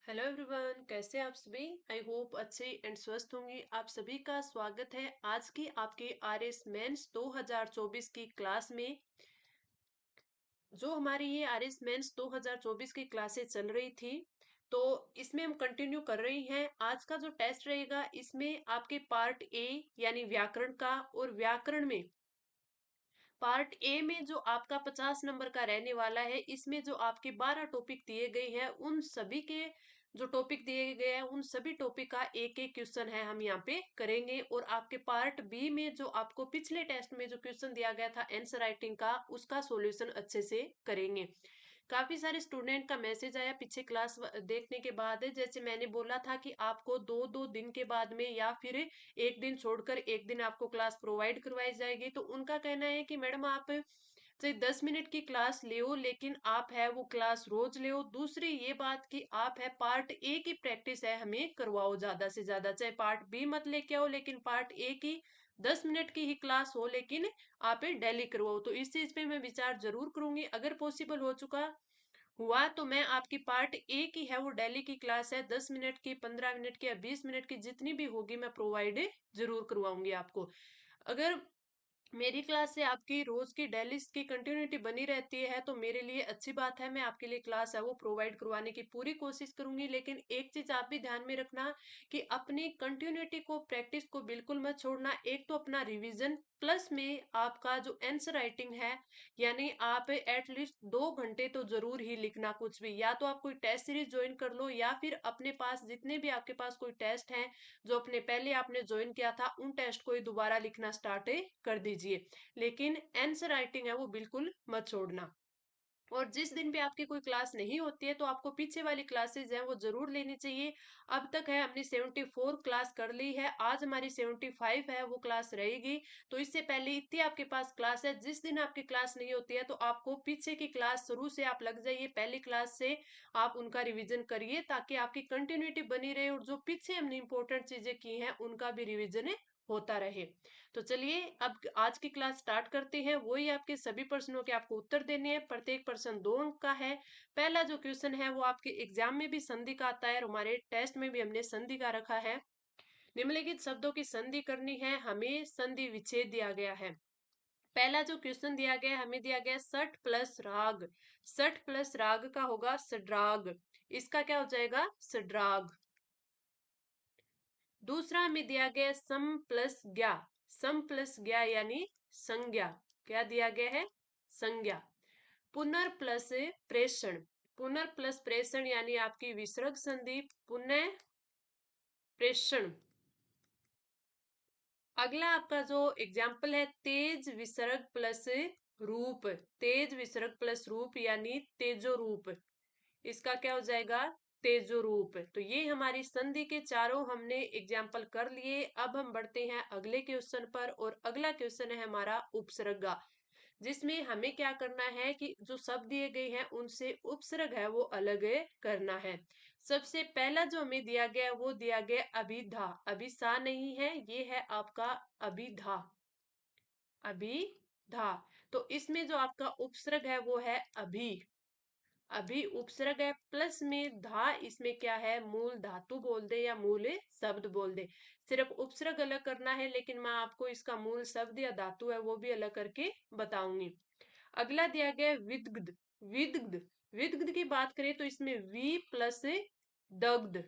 Hello everyone, कैसे आप सभी। आई होप अच्छे एंड स्वस्थ होंगे। आप सभी का स्वागत है आज की आपके आर एस मेंस 2024 की क्लास में। जो हमारी ये आर एस मेंस 2024 की क्लासेस चल रही थी, तो इसमें हम कंटिन्यू कर रही हैं। आज का जो टेस्ट रहेगा इसमें आपके पार्ट ए यानी व्याकरण का, और व्याकरण में पार्ट ए में जो आपका 50 नंबर का रहने वाला है, इसमें जो आपके 12 टॉपिक दिए गए हैं उन सभी के जो टॉपिक दिए गए हैं उन सभी टॉपिक का एक एक क्वेश्चन है हम यहाँ पे करेंगे। और आपके पार्ट बी में जो आपको पिछले टेस्ट में जो क्वेश्चन दिया गया था आंसर राइटिंग का, उसका सॉल्यूशन अच्छे से करेंगे। काफी सारे स्टूडेंट का मैसेज आया पीछे क्लास देखने के बाद, जैसे मैंने बोला था कि आपको दो दो दिन के बाद में या फिर एक दिन छोड़कर एक दिन आपको क्लास प्रोवाइड करवाई जाएगी। तो उनका कहना है कि मैडम आप चाहे 10 मिनट की क्लास ले, लेकिन आप है वो क्लास रोज ले। दूसरी ये बात कि आप है पार्ट ए की प्रैक्टिस है हमें करवाओ ज्यादा से ज्यादा, चाहे पार्ट बी मत लेके आओ, लेकिन पार्ट ए की 10 मिनट की ही क्लास हो, लेकिन आप डेली करवाओ। तो इस चीज पे मैं विचार जरूर करूंगी। अगर पॉसिबल हो चुका हुआ तो मैं आपकी पार्ट ए की है वो डेली की क्लास है 10 मिनट की, 15 मिनट की या 20 मिनट की, जितनी भी होगी मैं प्रोवाइड जरूर करवाऊंगी आपको। अगर मेरी क्लास से आपकी रोज की डेली की कंटिन्यूटी बनी रहती है तो मेरे लिए अच्छी बात है। मैं आपके लिए क्लास है वो प्रोवाइड करवाने की पूरी कोशिश करूंगी। लेकिन एक चीज आप भी ध्यान में रखना कि अपनी कंटिन्यूटी को, प्रैक्टिस को बिल्कुल मत छोड़ना। एक तो अपना रिवीजन प्लस में आपका जो आंसर राइटिंग है, यानी आप एटलीस्ट 2 घंटे तो जरूर ही लिखना कुछ भी। या तो आप कोई टेस्ट सीरीज ज्वाइन कर लो, या फिर अपने पास जितने भी आपके पास कोई टेस्ट हैं जो अपने पहले आपने ज्वाइन किया था उन टेस्ट को ही दोबारा लिखना स्टार्ट कर दीजिए। लेकिन आंसर राइटिंग है वो बिल्कुल मत छोड़ना। और जिस दिन भी आपकी कोई क्लास नहीं होती है तो आपको पीछे वाली क्लासेस हैं वो जरूर लेनी चाहिए। अब तक है हमने 74 क्लास कर ली है, आज हमारी 75 है वो क्लास रहेगी। तो इससे पहले इतनी आपके पास क्लास है। जिस दिन आपकी क्लास नहीं होती है तो आपको पीछे की क्लास शुरू से आप लग जाइए, पहली क्लास से आप उनका रिविजन करिए, ताकि आपकी कंटिन्यूटी बनी रहे और जो पीछे हमने इंपॉर्टेंट चीजें की हैं उनका भी रिविजन होता रहे। तो चलिए अब आज की क्लास स्टार्ट करते हैं। वही आपके सभी प्रश्नों के आपको उत्तर देने हैं। प्रत्येक प्रश्न 2 अंक का है। पहला जो क्वेश्चन है वो आपके एग्जाम में भी संधि का आता है और हमारे टेस्ट में भी हमने संधि का रखा है। निम्नलिखित शब्दों की संधि करनी है, हमें संधि विच्छेद दिया गया है। पहला जो क्वेश्चन दिया गया हमें दिया गया सठ प्लस राग। सठ प्लस राग का होगा सड्राग, इसका क्या हो जाएगा सड्राग। दूसरा हमें दिया गया सम प्लस ज्ञा। सम प्लस ज्ञा यानी संज्ञा, क्या दिया गया है संज्ञा। पुनर् प्लस प्रेषण, पुनर् प्लस प्रेषण यानी आपकी विसर्ग संधि पुनः प्रेषण। अगला आपका जो एग्जाम्पल है तेज विसर्ग प्लस रूप। तेज विसर्ग प्लस रूप यानी तेजो रूप, इसका क्या हो जाएगा तेजो रूप। तो ये हमारी संधि के चारों हमने एग्जाम्पल कर लिए। अब हम बढ़ते हैं अगले क्वेश्चन पर, और अगला क्वेश्चन है हमारा उपसर्गा, जिसमें हमें क्या करना है कि जो शब्द दिए गए हैं उनसे उपसर्ग है वो अलग करना है। सबसे पहला जो हमें दिया गया वो दिया गया अभिधा। अभिसा नहीं है, ये है आपका अभिधा। अभिधा, तो इसमें जो आपका उपसर्ग है वो है अभी। अभी उपसर्ग है प्लस में धा, इसमें क्या है मूल धातु बोल दे या मूल शब्द बोल दे। सिर्फ उपसर्ग अलग करना है, लेकिन मैं आपको इसका मूल शब्द या धातु है वो भी अलग करके बताऊंगी। अगला दिया गया विदग्ध। विदग्ध, विदग्ध की बात करें तो इसमें वी प्लस दग्ध,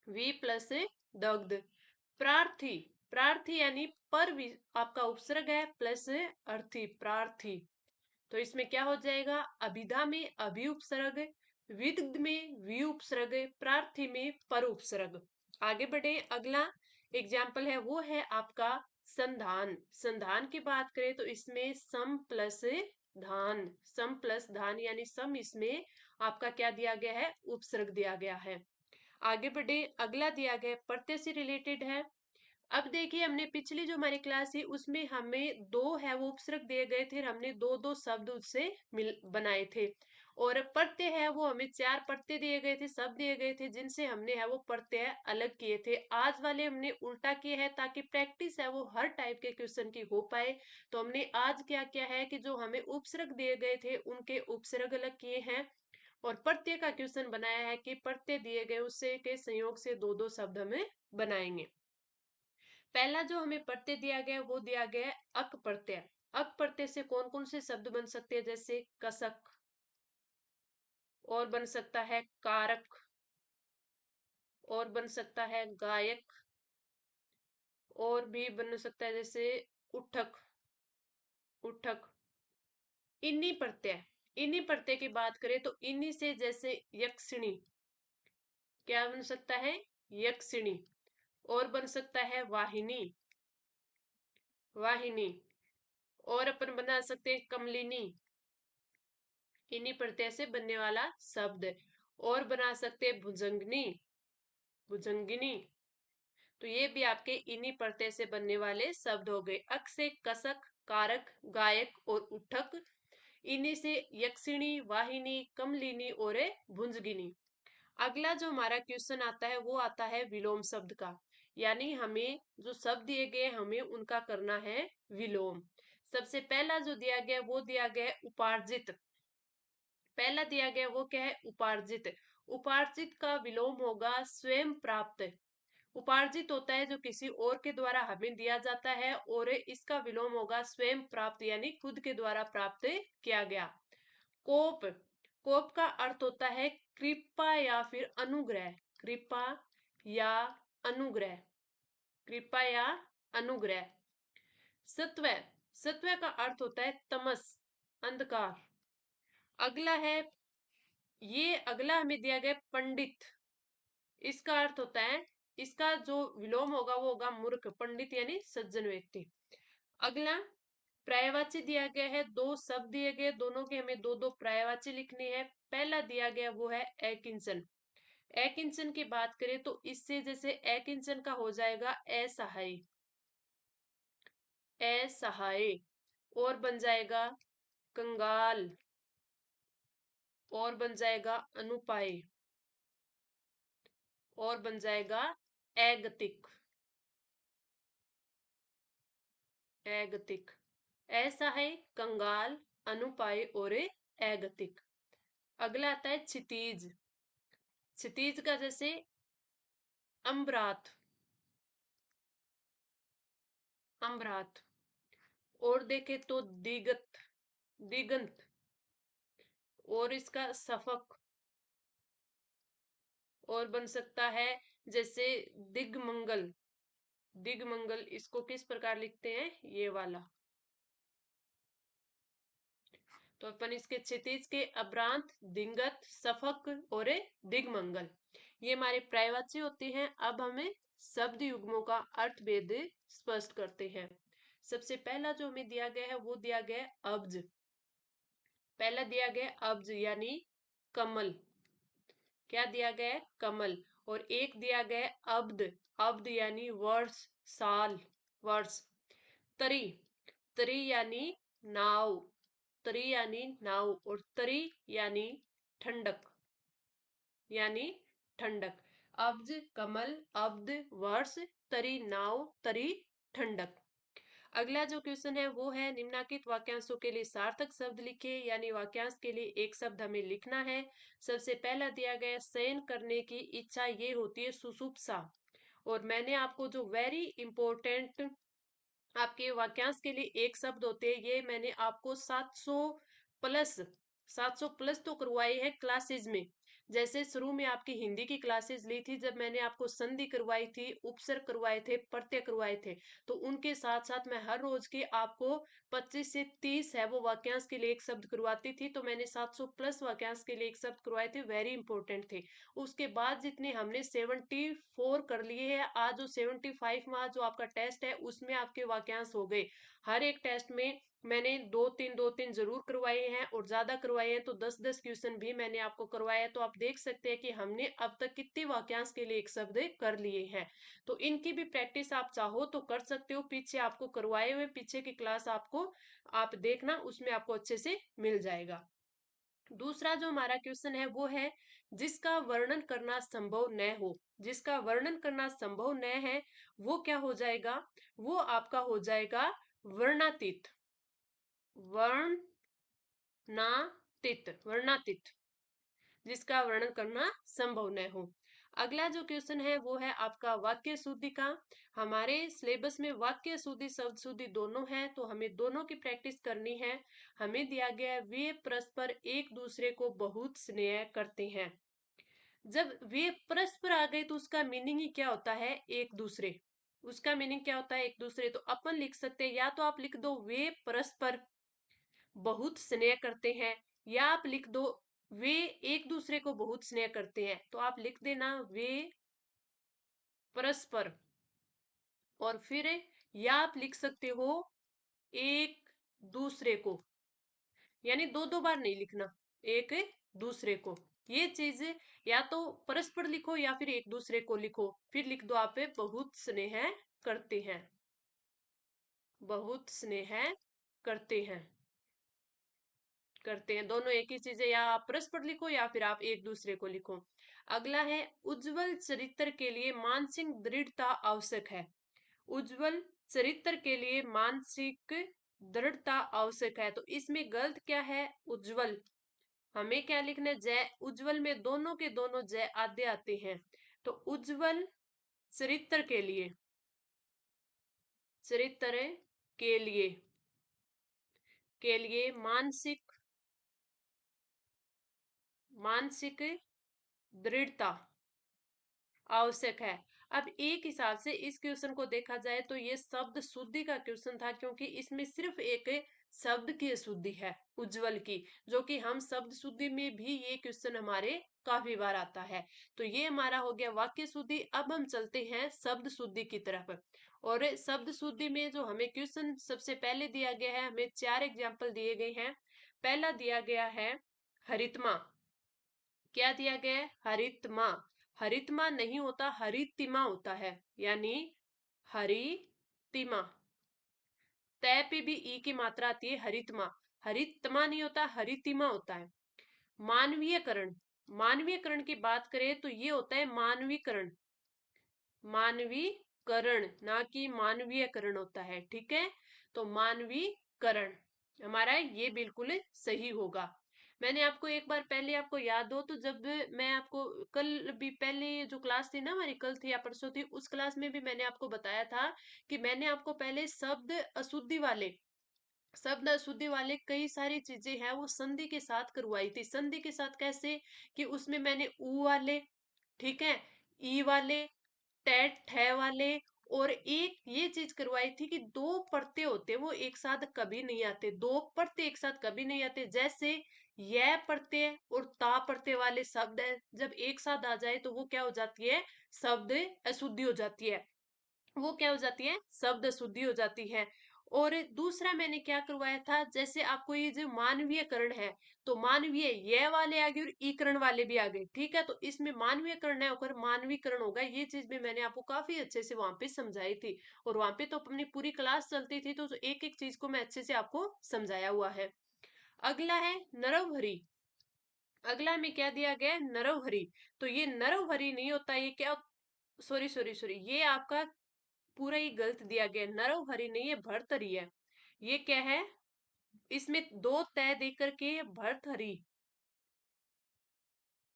वी प्लस दग्ध। प्रार्थी, प्रार्थी यानी पर आपका उपसर्ग है प्लस अर्थी, प्रार्थी। तो इसमें क्या हो जाएगा अभिधा में अभि उपसर्ग, विदग्ध में वि उपसर्ग, प्रार्थी में पर उपसर्ग। आगे बढ़े, अगला एग्जाम्पल है वो है आपका संधान। संधान की बात करें तो इसमें सम प्लस धान, सम प्लस धान यानी सम, इसमें आपका क्या दिया गया है उपसर्ग दिया गया है। आगे बढ़े, अगला दिया गया प्रत्यय से रिलेटेड है। अब देखिए हमने पिछली जो हमारी क्लास थी उसमें हमें दो है वो उपसर्ग दिए गए थे, हमने दो दो शब्द उससे मिल बनाए थे। और प्रत्यय है वो हमें 4 प्रत्यय दिए गए थे, शब्द दिए गए थे, जिनसे हमने है वो प्रत्यय अलग किए थे। आज वाले हमने उल्टा किए हैं ताकि प्रैक्टिस है वो हर टाइप के क्वेश्चन की हो पाए। तो हमने आज क्या किया है कि जो हमें उपसर्ग दिए गए थे उनके उपसर्ग अलग किए हैं, और प्रत्यय का क्वेश्चन बनाया है कि प्रत्यय दिए गए उससे के संयोग से दो दो शब्द हमें बनाएंगे। पहला जो हमें प्रत्यय दिया गया वो दिया गया है अक प्रत्यय। अक प्रत्यय से कौन कौन से शब्द बन सकते हैं, जैसे कसक, और बन सकता है कारक, और बन सकता है गायक, और भी बन सकता है जैसे उठक, उठक। इन्हीं प्रत्यय की बात करें तो इन्हीं से जैसे यक्षिणी, क्या बन सकता है, यक्षिणी। और बन सकता है वाहिनी, वाहिनी। और अपन बना सकते हैं कमलिनी, इन्हीं प्रत्यय से बनने वाला शब्द। और बना सकते हैं भुजंगनी, भुजंगिनी। तो ये भी आपके इन्हीं प्रत्यय से बनने वाले शब्द हो गए। अक से कसक, कारक, गायक और उठक। इन्हीं से यक्षिणी, वाहिनी, कमलिनी और भुंजगिनी। अगला जो हमारा क्वेश्चन आता है वो आता है विलोम शब्द का, यानी हमें जो शब्द दिए गए हमें उनका करना है विलोम। सबसे पहला जो दिया गया वो दिया गया है उपार्जित। पहला दिया गया वो क्या है, उपार्जित। उपार्जित का विलोम होगा स्वयं प्राप्त। उपार्जित होता है जो किसी और के द्वारा हमें दिया जाता है, और इसका विलोम होगा स्वयं प्राप्त, यानी खुद के द्वारा प्राप्त किया गया। कोप, कोप का अर्थ होता है कृपा या फिर अनुग्रह, कृपा या अनुग्रह, कृपा या अनुग्रह। सत्व, सत्व का अर्थ होता है तमस, अंधकार। अगला है, ये अगला हमें दिया गया पंडित। इसका अर्थ होता है, इसका जो विलोम होगा वो होगा मूर्ख, पंडित यानी सज्जन व्यक्ति। अगला पर्यायवाची दिया गया है, दो शब्द दिए गए, दोनों के हमें दो दो पर्यायवाची लिखनी है। पहला दिया गया वो है अकिंचन। अकिंचन की बात करें तो इससे जैसे अकिंचन का हो जाएगा असहाय, असहाय। और बन जाएगा कंगाल, और बन जाएगा अनुपाय, और बन जाएगा अगतिक, अगतिक। ऐसा है कंगाल, अनुपाय और अगतिक। अगला आता है क्षितिज। क्षितिज का जैसे अम्बरात, अम्बरात। और देखे तो दिगत, दिगंत। और इसका सफक, और बन सकता है जैसे दिगमंगल, दिगमंगल। इसको किस प्रकार लिखते हैं, ये वाला। तो अपन इसके क्षितिज के अभ्रांत, दिंगत, सफक और दिगमंगल, ये हमारे पर्यायवाची होते हैं। अब हमें शब्द युग्मों का अर्थ भेद स्पष्ट करते हैं। सबसे पहला जो हमें दिया गया है वो दिया गया है अब्ज। पहला दिया गया है अब्ज यानी कमल, क्या दिया गया है, कमल। और एक दिया गया है अब्द, अब्द यानी वर्ष, साल, वर्ष। तरी, तरी यानी नाव, तरी यानी नाव। और तरी यानी ठंडक, यानी ठंडक। अब्ज, कमल, अब्द, वर्ष, तरी नाव, तरी ठंडक। अगला जो क्वेश्चन है वो है निम्नलिखित वाक्यांशों के लिए सार्थक शब्द लिखे, यानी वाक्यांश के लिए एक शब्द हमें लिखना है। सबसे पहला दिया गया शयन करने की इच्छा, ये होती है सुसुप्सा। और मैंने आपको जो वेरी इंपॉर्टेंट आपके वाक्यांश के लिए एक शब्द होते हैं, ये मैंने आपको 700 प्लस, 700 प्लस तो करवाई है क्लासेज में। जैसे शुरू में आपकी हिंदी की क्लासेस ली थी, जब मैंने आपको संधि करवाई थी, उपसर्ग करवाए थे, प्रत्यय करवाए थे, तो उनके साथ साथ मैं हर रोज के आपको 25 से 30 है वो वाक्यांश के लिए एक शब्द करवाती थी। तो मैंने 700 प्लस वाक्यांश के लिए एक शब्द करवाए थे, वेरी इंपॉर्टेंट थे। उसके बाद जितने हमने 74 कर लिए हैं, आज जो 75वां जो आपका टेस्ट है उसमें आपके वाक्यांश हो गए। हर एक टेस्ट में मैंने दो तीन जरूर करवाए हैं, और ज्यादा करवाए हैं तो 10-10 क्वेश्चन भी मैंने आपको करवाए हैं। तो आप देख सकते हैं कि हमने अब तक कितने वाक्यांश के लिए एक शब्द कर लिए हैं। तो इनकी भी प्रैक्टिस आप चाहो तो कर सकते हो, पीछे आपको करवाए हुए पीछे की क्लास आपको आप देखना, उसमें आपको अच्छे से मिल जाएगा। दूसरा जो हमारा क्वेश्चन है वो है जिसका वर्णन करना संभव न हो, जिसका वर्णन करना संभव न है वो क्या हो जाएगा, वो आपका हो जाएगा वर्णातीत, वर्णनातीत, वर्णातीत। जिसका वर्णन करना संभव न हो। अगला जो क्वेश्चन है वो है आपका वाक्य शुद्धि का। हमारे सिलेबस में वाक्य शुद्धि शब्द शुद्धि दोनों है, तो हमें दोनों की प्रैक्टिस करनी है। हमें दिया गया है वे परस्पर एक दूसरे को बहुत स्नेह करते हैं। जब वे परस्पर आ गए तो उसका मीनिंग ही क्या होता है, एक दूसरे। उसका मीनिंग क्या होता है, एक दूसरे। तो अपन लिख सकते हैं, या तो आप लिख दो वे परस्पर बहुत स्नेह करते हैं, या आप लिख दो वे एक दूसरे को बहुत स्नेह करते हैं। तो आप लिख देना वे परस्पर, और फिर या आप लिख सकते हो एक दूसरे को, यानी दो दो बार नहीं लिखना, एक दूसरे को। ये चीज या तो परस्पर लिखो या फिर एक दूसरे को लिखो। फिर लिख दो आप बहुत स्नेह करते हैं, बहुत स्नेह करते हैं, करते हैं, दोनों एक ही चीज है। या आप परस्पर लिखो या फिर आप एक दूसरे को लिखो। अगला है उज्जवल चरित्र के लिए मानसिक दृढ़ता आवश्यक है। उज्जवल चरित्र के लिए मानसिक दृढ़ता आवश्यक है। तो इसमें गलत क्या है, उज्जवल। हमें क्या लिखना है, जय। उज्जवल में दोनों के दोनों जय आद्य आते हैं। तो उज्जवल चरित्र के लिए, चरित्र के लिए, के लिए मानसिक, मानसिक दृढ़ता आवश्यक है। अब एक हिसाब से इस क्वेश्चन को देखा जाए तो ये शब्द शुद्धि का क्वेश्चन था, क्योंकि इसमें सिर्फ एक शब्द की शुद्धि है, उज्जवल की, जो कि हम शब्द शुद्धि में भी ये क्वेश्चन हमारे काफी बार आता है। तो ये हमारा हो गया वाक्य शुद्धि। अब हम चलते हैं शब्द शुद्धि की तरफ। और शब्द शुद्धि में जो हमें क्वेश्चन सबसे पहले दिया गया है, हमें 4 एग्जाम्पल दिए गए हैं। पहला दिया गया है हरितमा। क्या दिया गया है, हरितमा। हरितमा नहीं होता, हरितिमा होता है, यानी हरितिमा। तय पे भी ई की मात्रा आती है, हरितमा। हरितमा नहीं होता, हरितिमा होता है। मानवीयकरण, मानवीयकरण की बात करें तो ये होता है मानवीकरण। मानवीकरण ना कि मानवीयकरण होता है, ठीक है। तो मानवीकरण हमारा ये बिल्कुल सही होगा। मैंने आपको एक बार पहले, आपको याद हो तो, जब मैं आपको कल भी, पहले जो क्लास थी ना हमारी, कल थी या परसों थी, उस क्लास में भी मैंने आपको बताया था कि मैंने आपको पहले शब्द अशुद्धि वाले, शब्द अशुद्धि वाले कई सारी चीजें हैं वो संधि के साथ करवाई थी। संधि के साथ कैसे, कि उसमें मैंने ऊ वाले, ठीक है, ई वाले, टेट ठे वाले, और एक ये चीज करवाई थी कि दो परते होते वो एक साथ कभी नहीं आते, दो परते एक साथ कभी नहीं आते। जैसे यह परते और ता परते वाले शब्द है, जब एक साथ आ जाए तो वो क्या हो जाती है, शब्द अशुद्धि हो जाती है। वो क्या हो जाती है, शब्द शुद्धि हो जाती है। और दूसरा मैंने क्या करवाया था, जैसे आपको ये जो मानवीयकरण है, तो मानवीय ये वाले आ गए और ईकरण वाले भी आ गए, ठीक है। तो इसमें मानवीयकरण है होकर मानवीकरण होगा, ये चीज भी मैंने आपको काफी अच्छे से वहां पे समझाई थी। और वहां पे तो अपनी पूरी क्लास चलती थी, तो एक एक चीज को मैं अच्छे से आपको समझाया हुआ है। अगला है नरवहरी। अगला में क्या दिया गया है, नरवहरी। तो ये नरवहरी नहीं होता, ये क्या, सॉरी सॉरी सॉरी, ये आपका पूरा ही गलत दिया गया। नरवहरी नहीं, ये भर्तहरि है। ये क्या है, इसमें दो तय देकर के भर्तहरि,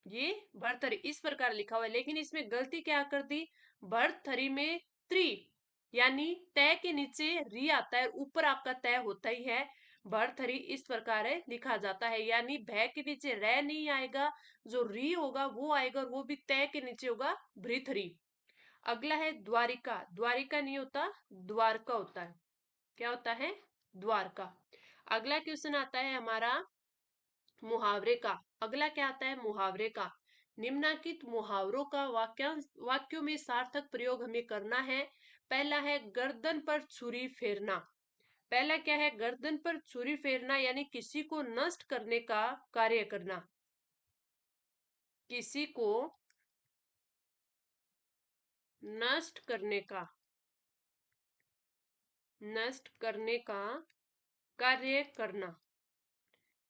ये भर्तहरि इस प्रकार लिखा हुआ है, लेकिन इसमें गलती क्या कर दी, भर्तहरि में त्रि, यानी तय के नीचे री आता है, ऊपर आपका तय होता ही है। भर्तहरि इस प्रकार है लिखा जाता है, यानी भय के नीचे रै नहीं आएगा, जो री होगा वो आएगा, और वो भी तय के नीचे होगा, भृतहरि। अगला है द्वारिका। द्वारिका नहीं होता, द्वारका होता है। क्या होता है, द्वारका। अगला क्वेश्चन आता है हमारा मुहावरे का। अगला क्या आता है, मुहावरे का। निम्नलिखित मुहावरों का वाक्यों में सार्थक प्रयोग हमें करना है। पहला है गर्दन पर छुरी फेरना। पहला क्या है, गर्दन पर छुरी फेरना, यानी किसी को नष्ट करने का कार्य करना। किसी को नष्ट करने का, नष्ट करने का कार्य करना,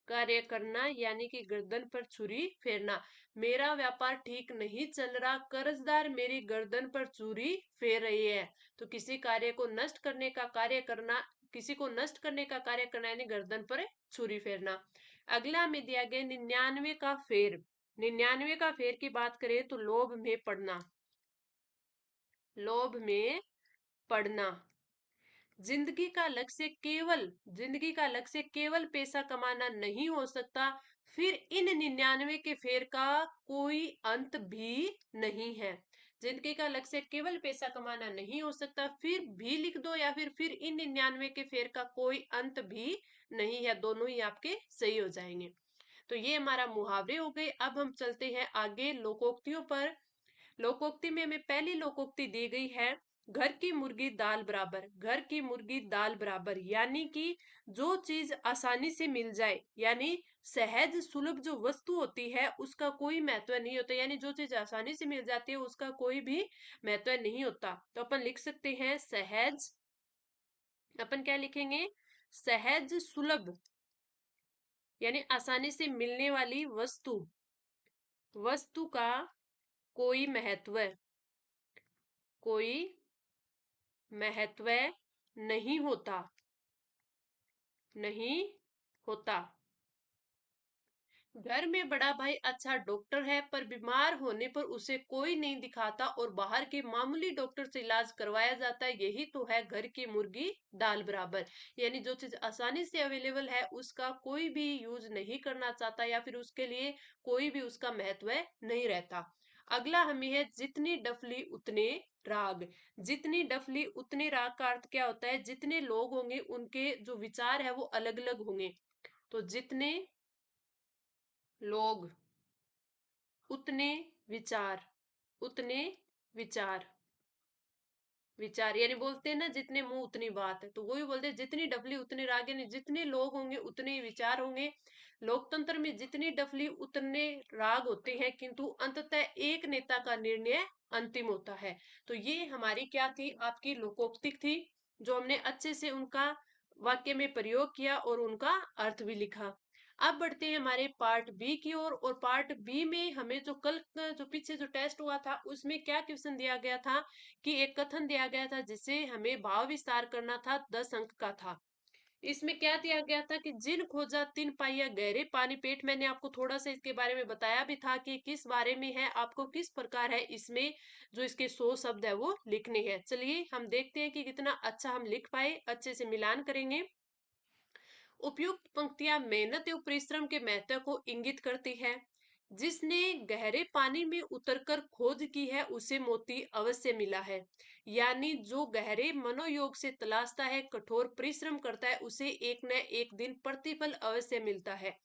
कार्य करना, यानी कि गर्दन पर छुरी फेरना। मेरा व्यापार ठीक नहीं चल रहा, कर्जदार मेरी गर्दन पर छुरी फेर रही है। तो किसी कार्य को नष्ट करने का कार्य करना, किसी को नष्ट करने का कार्य करना, यानी गर्दन पर छुरी फेरना। अगला में दिया गया 99 का फेर। 99 का फेर की बात करें तो लोभ में पड़ना, लोभ में पड़ना। जिंदगी का लक्ष्य केवल पैसा कमाना नहीं हो सकता, फिर इन 99 के फेर का कोई अंत भी नहीं है। जिंदगी का लक्ष्य केवल पैसा कमाना नहीं हो सकता, फिर भी लिख दो, या फिर इन 99 के फेर का कोई अंत भी नहीं है, दोनों ही आपके सही हो जाएंगे। तो ये हमारा मुहावरे हो गए। अब हम चलते हैं आगे लोकोक्तियों पर। लोकोक्ति में हमें पहली लोकोक्ति दी गई है, घर की मुर्गी दाल बराबर। घर की मुर्गी दाल बराबर यानी कि जो चीज आसानी से मिल जाए, यानी सहज सुलभ जो वस्तु होती है उसका कोई महत्व नहीं होता, यानी जो चीज आसानी से मिल जाती है उसका कोई भी महत्व नहीं होता। तो अपन लिख सकते हैं सहज, अपन क्या लिखेंगे, सहज सुलभ, यानी आसानी से मिलने वाली वस्तु, वस्तु का कोई महत्व, कोई महत्व नहीं होता, नहीं होता। घर में बड़ा भाई अच्छा डॉक्टर है, पर बीमार होने पर उसे कोई नहीं दिखाता और बाहर के मामूली डॉक्टर से इलाज करवाया जाता है। यही तो है घर की मुर्गी दाल बराबर, यानी जो चीज आसानी से अवेलेबल है उसका कोई भी यूज नहीं करना चाहता, या फिर उसके लिए कोई भी उसका महत्व नहीं रहता। अगला हमें है जितनी डफली उतने राग। जितनी डफली उतने राग का अर्थ क्या होता है, जितने लोग होंगे उनके जो विचार है वो अलग अलग होंगे। तो जितने लोग उतने विचार, उतने विचार, विचार यानी बोलते हैं ना जितने मुंह उतनी बात है, तो वही बोलते हैं जितनी डफली उतने राग, यानी जितने लोग होंगे उतने ही विचार होंगे। लोकतंत्र में जितनी डफली उतने राग होते हैं, किंतु अंततः एक नेता का निर्णय अंतिम होता है। तो ये हमारी क्या थी, आपकी लोकोक्ति थी, जो हमने अच्छे से उनका वाक्य में प्रयोग किया और उनका अर्थ भी लिखा। अब बढ़ते हैं हमारे पार्ट बी की ओर। और पार्ट बी में हमें जो कल जो पीछे जो टेस्ट हुआ था उसमें क्या क्वेश्चन दिया गया था, कि एक कथन दिया गया था जिसे हमें भाव विस्तार करना था, 10 अंक का था। इसमें क्या दिया गया था कि जिन खोजा तिन पाइया गहरे पानी पेट। मैंने आपको थोड़ा सा इसके बारे में बताया भी था कि किस बारे में है, आपको किस प्रकार है इसमें जो इसके 100 शब्द है वो लिखने हैं। चलिए हम देखते हैं कि कितना अच्छा हम लिख पाए, अच्छे से मिलान करेंगे। उपयुक्त पंक्तियां मेहनत एवं परिश्रम के महत्व को इंगित करती है। जिसने गहरे पानी में उतरकर खोज की है उसे मोती अवश्य मिला है। यानी जो गहरे मनोयोग से तलाशता है, कठोर परिश्रम करता है, उसे एक न एक दिन प्रतिफल अवश्य मिलता है।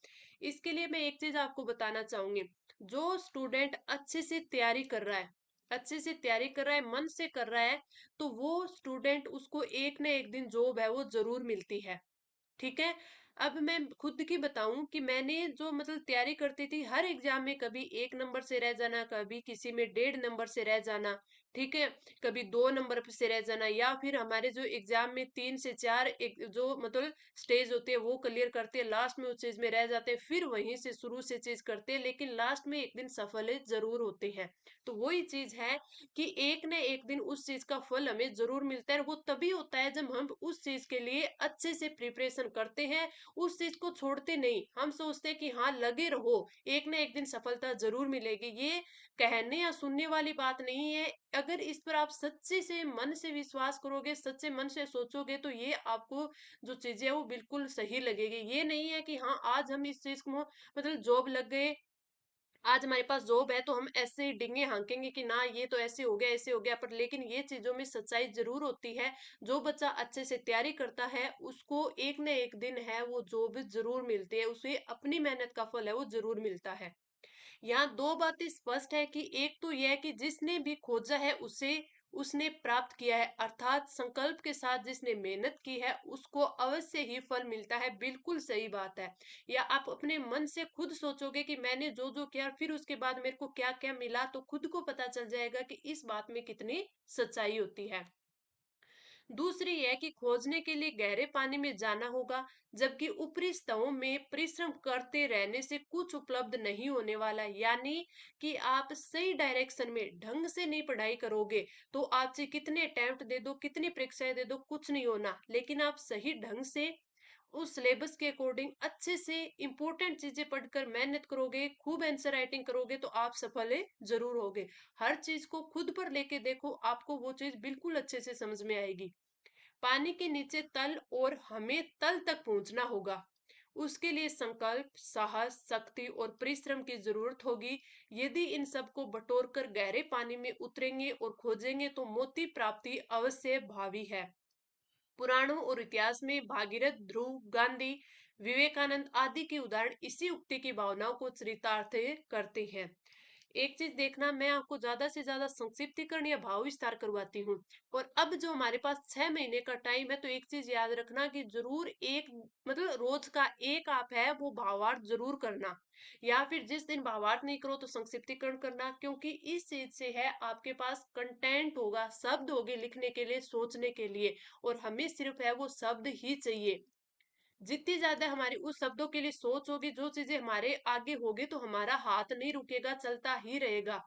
इसके लिए मैं एक चीज आपको बताना चाहूंगी, जो स्टूडेंट अच्छे से तैयारी कर रहा है, अच्छे से तैयारी कर रहा है, मन से कर रहा है, तो वो स्टूडेंट उसको एक न एक दिन जॉब है वो जरूर मिलती है। ठीक है। अब मैं खुद की बताऊं कि मैंने जो मतलब तैयारी करती थी, हर एग्जाम में कभी 1 नंबर से रह जाना, कभी किसी में 1.5 नंबर से रह जाना, ठीक है, कभी 2 नंबर से रह जाना, या फिर हमारे जो एग्जाम में 3 से 4 एक जो मतलब स्टेज होती है वो क्लियर करते हैं, लास्ट में उस चीज में रह जाते हैं, फिर वहीं से शुरू से चीज करते हैं, लेकिन लास्ट में एक दिन सफल जरूर होते हैं। तो वही चीज है कि एक न एक दिन उस चीज का फल हमें जरूर मिलता है। वो तभी होता है जब हम उस चीज के लिए अच्छे से प्रिपरेशन करते हैं, उस चीज को छोड़ते नहीं। हम सोचते हैं कि हाँ लगे रहो, एक ना एक दिन सफलता जरूर मिलेगी। ये कहने या सुनने वाली बात नहीं है। अगर इस पर आप सच्चे से मन से विश्वास करोगे, सच्चे मन से सोचोगे, तो ये आपको जो चीजें है वो बिल्कुल सही लगेगी। ये नहीं है कि हाँ आज हम इस चीज को मतलब जॉब लग गए, आज हमारे पास जॉब है तो हम ऐसे ही डिंगे हाँकेंगे कि ना ये तो ऐसे हो गया ऐसे हो गया, पर लेकिन ये चीजों में सच्चाई जरूर होती है। जो बच्चा अच्छे से तैयारी करता है उसको एक न एक दिन है वो जॉब जरूर मिलती है, उसे अपनी मेहनत का फल है वो जरूर मिलता है। यहाँ दो बातें स्पष्ट है, कि एक तो यह है कि जिसने भी खोजा है उसे उसने प्राप्त किया है, अर्थात संकल्प के साथ जिसने मेहनत की है उसको अवश्य ही फल मिलता है। बिल्कुल सही बात है। या आप अपने मन से खुद सोचोगे कि मैंने जो जो किया फिर उसके बाद मेरे को क्या क्या मिला, तो खुद को पता चल जाएगा कि इस बात में कितनी सच्चाई होती है। दूसरी है कि खोजने के लिए गहरे पानी में जाना होगा, जबकि ऊपरी स्तरों में परिश्रम करते रहने से कुछ उपलब्ध नहीं होने वाला। यानी कि आप सही डायरेक्शन में ढंग से नहीं पढ़ाई करोगे तो आपसे कितने अटेम्प्ट दे दो, कितनी परीक्षाएं दे दो, कुछ नहीं होना। लेकिन आप सही ढंग से उस सिलेबस के अकॉर्डिंग अच्छे से इंपॉर्टेंट चीजें पढ़कर मेहनत करोगे, खूब आंसर राइटिंग करोगे तो आप सफल जरूर होगे। हर चीज को खुद पर लेके देखो, आपको वो चीज बिल्कुल अच्छे से समझ में आएगी। पानी के नीचे तल, और हमें तल तक पहुंचना होगा। उसके लिए संकल्प, साहस, शक्ति और परिश्रम की जरूरत होगी। यदि इन सब को बटोर कर गहरे पानी में उतरेंगे और खोजेंगे तो मोती प्राप्ति अवश्य भावी है। पुराणों और इतिहास में भागीरथ, ध्रुव, गांधी, विवेकानंद आदि के उदाहरण इसी उक्ति की भावनाओं को चरितार्थ करते हैं। एक चीज देखना, मैं आपको ज्यादा से ज्यादा संक्षिप्तीकरण या भाव विस्तार करवाती हूँ। और अब जो हमारे पास 6 महीने का टाइम है, तो एक चीज याद रखना कि जरूर एक, मतलब रोज का एक आप है वो भावार्थ जरूर करना, या फिर जिस दिन भावार्थ नहीं करो तो संक्षिप्तीकरण करना, क्योंकि इस चीज से है आपके पास कंटेंट होगा, शब्द होगे लिखने के लिए, सोचने के लिए, और हमें सिर्फ है वो शब्द ही चाहिए। जितनी ज्यादा हमारी उस शब्दों के लिए सोच होगी, जो चीजें हमारे आगे होगी, तो हमारा हाथ नहीं रुकेगा, चलता ही रहेगा।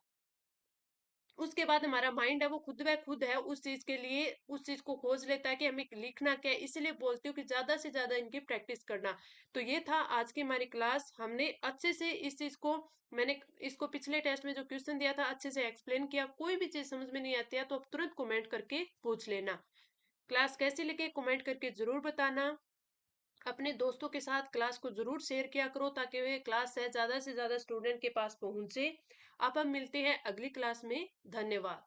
उसके बाद हमारा माइंड है वो खुद ब खुद है उस चीज के लिए, उस चीज को खोज लेता है कि हमें लिखना क्या है। इसलिए बोलती हूँ कि ज्यादा से ज्यादा इनकी प्रैक्टिस करना। तो ये था आज की हमारी क्लास। हमने अच्छे से इस चीज को, मैंने इसको पिछले टेस्ट में जो क्वेश्चन दिया था अच्छे से एक्सप्लेन किया। कोई भी चीज समझ में नहीं आती है तो आप तुरंत कमेंट करके पूछ लेना। क्लास कैसी लगे कमेंट करके जरूर बताना। अपने दोस्तों के साथ क्लास को जरूर शेयर किया करो, ताकि वे क्लास है ज्यादा से ज्यादा स्टूडेंट के पास पहुंचे। अब हम मिलते हैं अगली क्लास में। धन्यवाद।